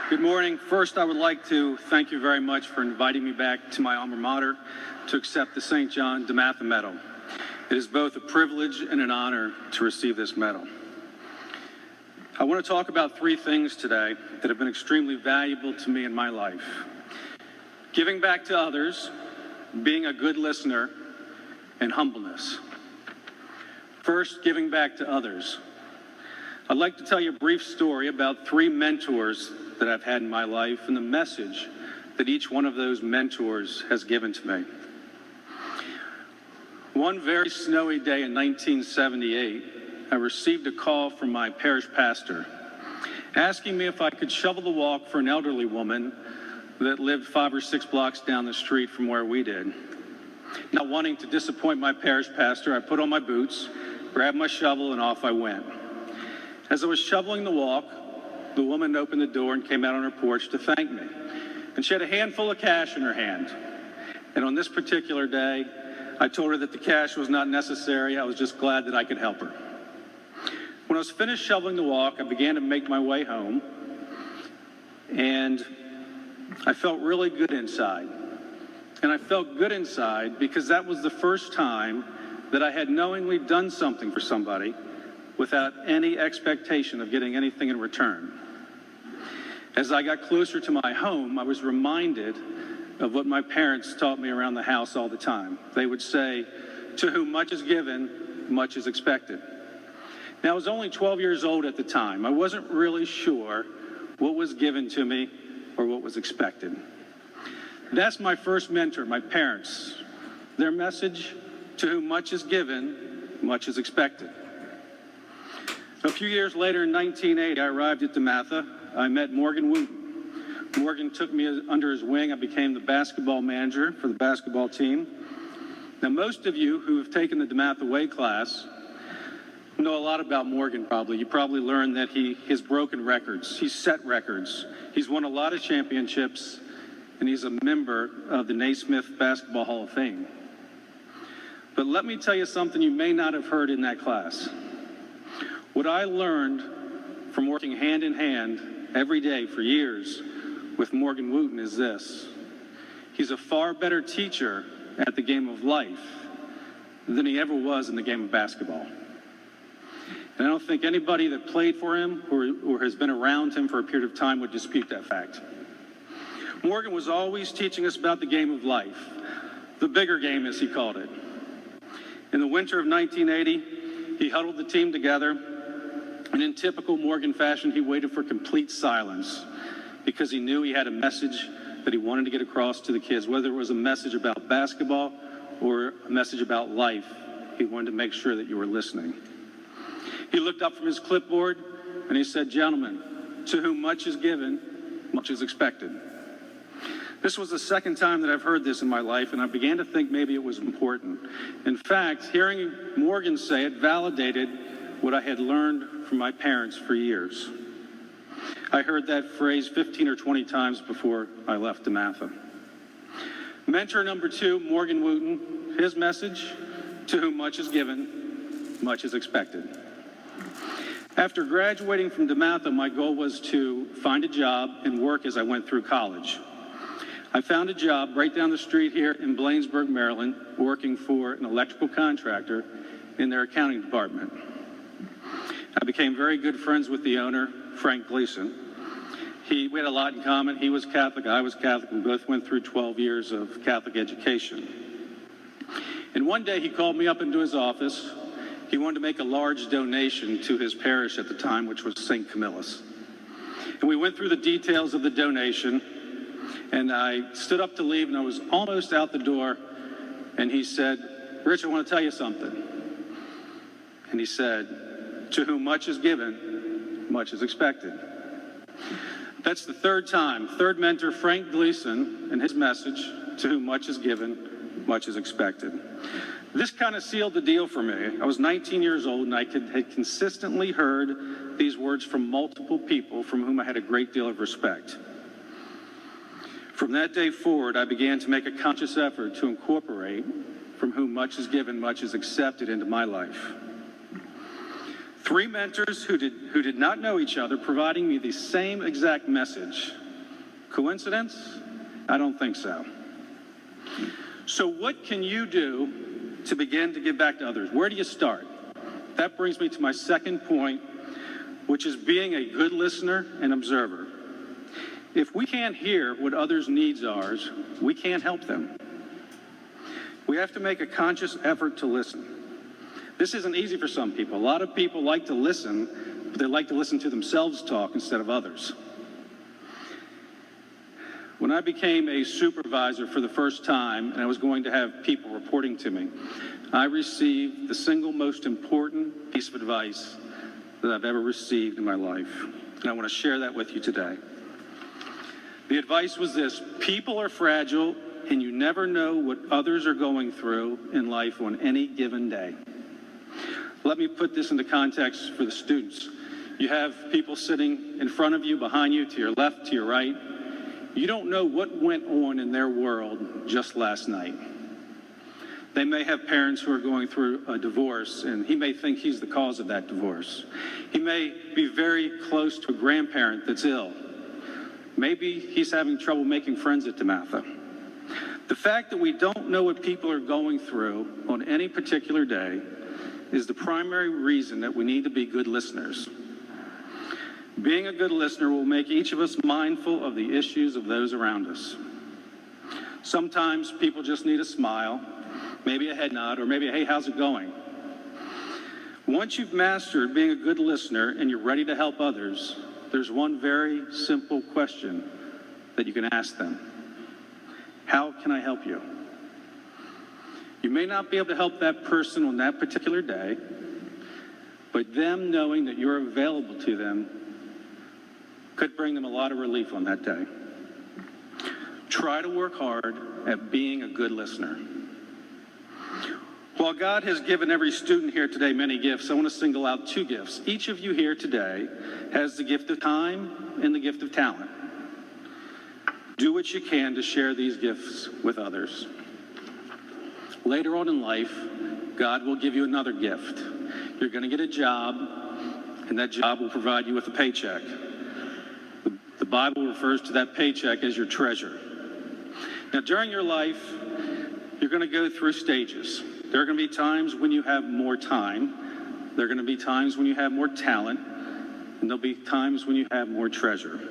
Good morning. First, I would like to thank you very much for inviting me back to my alma mater to accept the St. John DeMatha Medal. It is both a privilege and an honor to receive this medal. I want to talk about three things today that have been extremely valuable to me in my life: giving back to others, being a good listener, and humbleness. First, giving back to others. I'd like to tell you a brief story about three mentors that I've had in my life and the message that each one of those mentors has given to me. One very snowy day in 1978, I received a call from my parish pastor asking me if I could shovel the walk for an elderly woman that lived 5 or 6 blocks down the street from where we did. Not wanting to disappoint my parish pastor, I put on my boots, grabbed my shovel, and off I went. As I was shoveling the walk, the woman opened the door and came out on her porch to thank me. And she had a handful of cash in her hand. And on this particular day, I told her that the cash was not necessary. I was just glad that I could help her. When I was finished shoveling the walk, I began to make my way home. And I felt really good inside. And I felt good inside because that was the first time that I had knowingly done something for somebody without any expectation of getting anything in return. As I got closer to my home, I was reminded of what my parents taught me around the house all the time. They would say, "To whom much is given, much is expected." Now, I was only 12 years old at the time. I wasn't really sure what was given to me or what was expected. That's my first mentor, my parents. Their message, "To whom much is given, much is expected." A few years later, in 1980, I arrived at DeMatha. I met Morgan Wooten. Morgan took me under his wing. I became the basketball manager for the basketball team. Now, most of you who have taken the DeMatha Way class know a lot about Morgan, probably. You probably learned that he has broken records. He's set records. He's won a lot of championships, and he's a member of the Naismith Basketball Hall of Fame. But let me tell you something you may not have heard in that class. What I learned from working hand in hand every day for years with Morgan Wooten is this: he's a far better teacher at the game of life than he ever was in the game of basketball. And I don't think anybody that played for him or has been around him for a period of time would dispute that fact. Morgan was always teaching us about the game of life, the bigger game, as he called it. In the winter of 1980, he huddled the team together, and in typical Morgan fashion, he waited for complete silence because he knew he had a message that he wanted to get across to the kids. Whether it was a message about basketball or a message about life, he wanted to make sure that you were listening. He looked up from his clipboard and he said, "Gentlemen, to whom much is given, much is expected." This was the second time that I've heard this in my life, and I began to think maybe it was important. In fact, hearing Morgan say it validated what I had learned from my parents for years. I heard that phrase 15 or 20 times before I left DeMatha. Mentor number 2, Morgan Wooten, his message, "To whom much is given, much is expected." After graduating from DeMatha, my goal was to find a job and work as I went through college. I found a job right down the street here in Blanesburg, Maryland, working for an electrical contractor in their accounting department. I became very good friends with the owner, Frank Gleason. We had a lot in common. He was Catholic, I was Catholic. We both went through 12 years of Catholic education. And one day he called me up into his office. He wanted to make a large donation to his parish at the time, which was St. Camillus. And we went through the details of the donation, and I stood up to leave, and I was almost out the door, and he said, "Rich, I want to tell you something." And he said, "To whom much is given, much is expected." That's the third time. Third mentor, Frank Gleason, and his message, "To whom much is given, much is expected." This kind of sealed the deal for me. I was 19 years old, and I had consistently heard these words from multiple people from whom I had a great deal of respect. From that day forward, I began to make a conscious effort to incorporate "from whom much is given, much is accepted" into my life. Three mentors who did not know each other providing me the same exact message. Coincidence? I don't think so. So what can you do to begin to give back to others? Where do you start? That brings me to my second point, which is being a good listener and observer. If we can't hear what others' needs are, we can't help them. We have to make a conscious effort to listen. This isn't easy for some people. A lot of people like to listen, but they like to listen to themselves talk instead of others. When I became a supervisor for the first time, and I was going to have people reporting to me, I received the single most important piece of advice that I've ever received in my life. And I want to share that with you today. The advice was this: people are fragile, and you never know what others are going through in life on any given day. Let me put this into context for the students. You have people sitting in front of you, behind you, to your left, to your right. You don't know what went on in their world just last night. They may have parents who are going through a divorce, and he may think he's the cause of that divorce. He may be very close to a grandparent that's ill. Maybe he's having trouble making friends at DeMatha. The fact that we don't know what people are going through on any particular day is the primary reason that we need to be good listeners. Being a good listener will make each of us mindful of the issues of those around us. Sometimes people just need a smile, maybe a head nod, or maybe a, "Hey, how's it going?" Once you've mastered being a good listener and you're ready to help others, there's one very simple question that you can ask them. How can I help you? You may not be able to help that person on that particular day, but them knowing that you're available to them could bring them a lot of relief on that day. Try to work hard at being a good listener. While God has given every student here today many gifts, I want to single out two gifts. Each of you here today has the gift of time and the gift of talent. Do what you can to share these gifts with others. Later on in life, God will give you another gift. You're going to get a job, and that job will provide you with a paycheck. The Bible refers to that paycheck as your treasure. Now, during your life, you're going to go through stages. There are going to be times when you have more time. There are going to be times when you have more talent. And there'll be times when you have more treasure.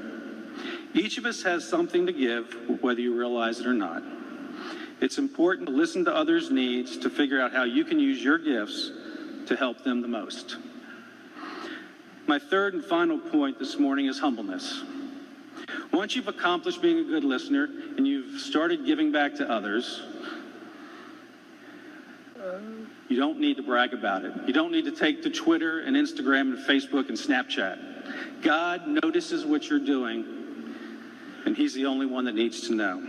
Each of us has something to give, whether you realize it or not. It's important to listen to others' needs to figure out how you can use your gifts to help them the most. My third and final point this morning is humbleness. Once you've accomplished being a good listener and you've started giving back to others, you don't need to brag about it. You don't need to take to Twitter and Instagram and Facebook and Snapchat. God notices what you're doing, and he's the only one that needs to know.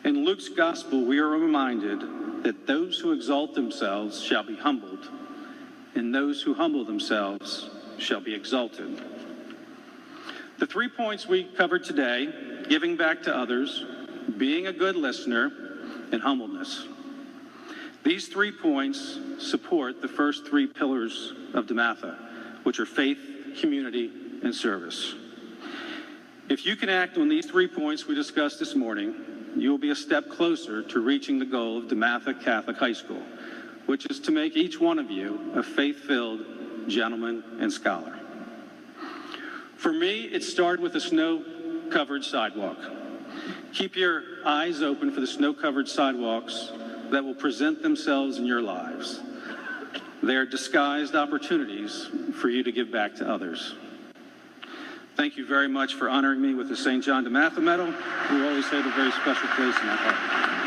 In Luke's gospel, we are reminded that those who exalt themselves shall be humbled, and those who humble themselves shall be exalted. The 3 points we covered today: giving back to others, being a good listener, and humbleness. These 3 points support the first 3 pillars of DeMatha, which are faith, community, and service. If you can act on these 3 points we discussed this morning, you will be a step closer to reaching the goal of DeMatha Catholic High School, which is to make each one of you a faith-filled gentleman and scholar. For me, it started with a snow-covered sidewalk. Keep your eyes open for the snow-covered sidewalks that will present themselves in your lives. They are disguised opportunities for you to give back to others. Thank you very much for honoring me with the St. John DeMatha Medal. You always hold a very special place in my heart.